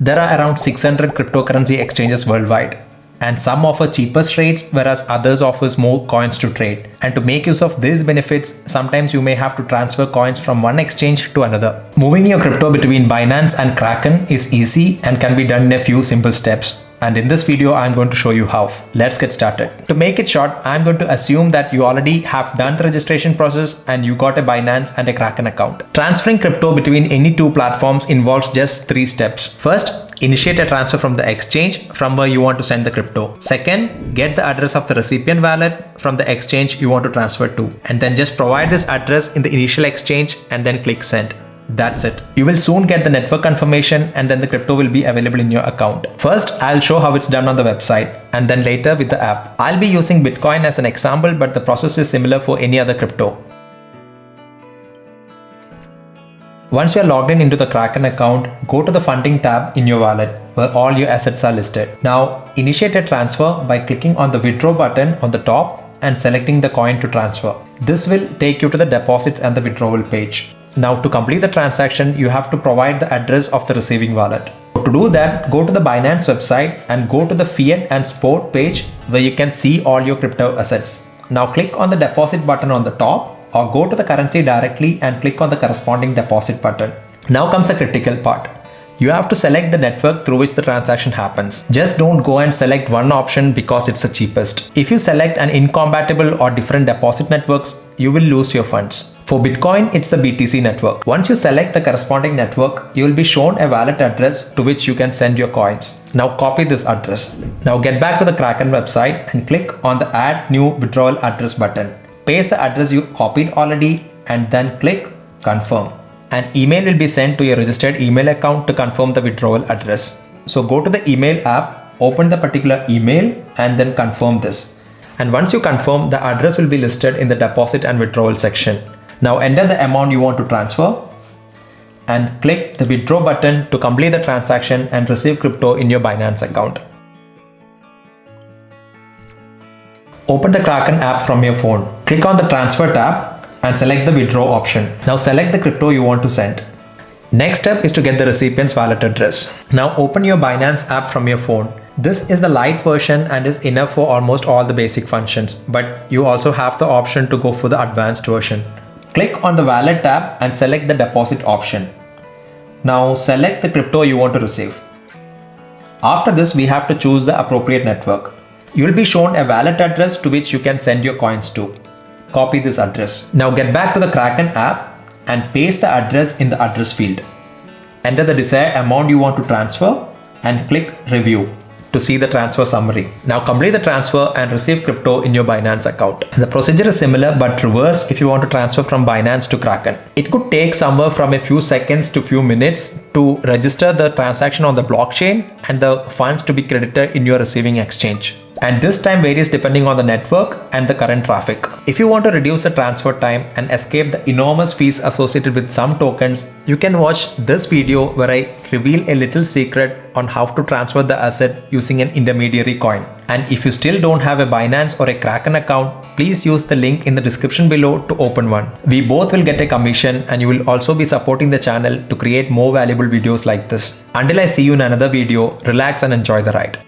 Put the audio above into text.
There are around 600 cryptocurrency exchanges worldwide, and some offer cheapest rates whereas others offers more coins to trade. And to make use of these benefits, sometimes you may have to transfer coins from one exchange to another. Moving your crypto between Binance and Kraken is easy and can be done in a few simple steps. And in this video, I'm going to show you how. Let's get started. To make it short, I'm going to assume that you already have done the registration process and you got a Binance and a Kraken account. Transferring crypto between any two platforms involves just 3 steps. First, initiate a transfer from the exchange from where you want to send the crypto. Second, get the address of the recipient wallet from the exchange you want to transfer to. And then just provide this address in the initial exchange and then click send. That's it. You will soon get the network confirmation and then the crypto will be available in your account. First, I'll show how it's done on the website and then later with the app. I'll be using Bitcoin as an example, but the process is similar for any other crypto. Once you are logged into the Kraken account, go to the funding tab in your wallet where all your assets are listed. Now, initiate a transfer by clicking on the withdraw button on the top and selecting the coin to transfer. This will take you to the deposits and the withdrawal page. Now, to complete the transaction, you have to provide the address of the receiving wallet. To do that, go to the Binance website and go to the Fiat and Sport page where you can see all your crypto assets. Now click on the deposit button on the top or go to the currency directly and click on the corresponding deposit button. Now comes the critical part. You have to select the network through which the transaction happens. Just don't go and select one option because it's the cheapest. If you select an incompatible or different deposit networks, you will lose your funds. For Bitcoin, it's the BTC network. Once you select the corresponding network, you will be shown a wallet address to which you can send your coins. Now copy this address. Now get back to the Kraken website and click on the Add New Withdrawal Address button. Paste the address you copied already and then click Confirm. An email will be sent to your registered email account to confirm the withdrawal address. So go to the email app, open the particular email and then confirm this. And once you confirm, the address will be listed in the deposit and withdrawal section. Now enter the amount you want to transfer and click the withdraw button to complete the transaction and receive crypto in your Binance account. Open the Kraken app from your phone. Click on the transfer tab and select the withdraw option. Now select the crypto you want to send. Next step is to get the recipient's wallet address. Now open your Binance app from your phone. This is the light version and is enough for almost all the basic functions, but you also have the option to go for the advanced version. Click on the wallet tab and select the deposit option. Now select the crypto you want to receive. After this, we have to choose the appropriate network. You will be shown a wallet address to which you can send your coins to. Copy this address. Now get back to the Kraken app and paste the address in the address field. Enter the desired amount you want to transfer and click Review to see the transfer summary. Now complete the transfer and receive crypto in your Binance account. The procedure is similar but reversed if you want to transfer from Binance to Kraken. It could take somewhere from a few seconds to few minutes to register the transaction on the blockchain and the funds to be credited in your receiving exchange. And this time varies depending on the network and the current traffic. If you want to reduce the transfer time and escape the enormous fees associated with some tokens, you can watch this video where I reveal a little secret on how to transfer the asset using an intermediary coin. And if you still don't have a Binance or a Kraken account, please use the link in the description below to open one. We both will get a commission and you will also be supporting the channel to create more valuable videos like this. Until I see you in another video, relax and enjoy the ride.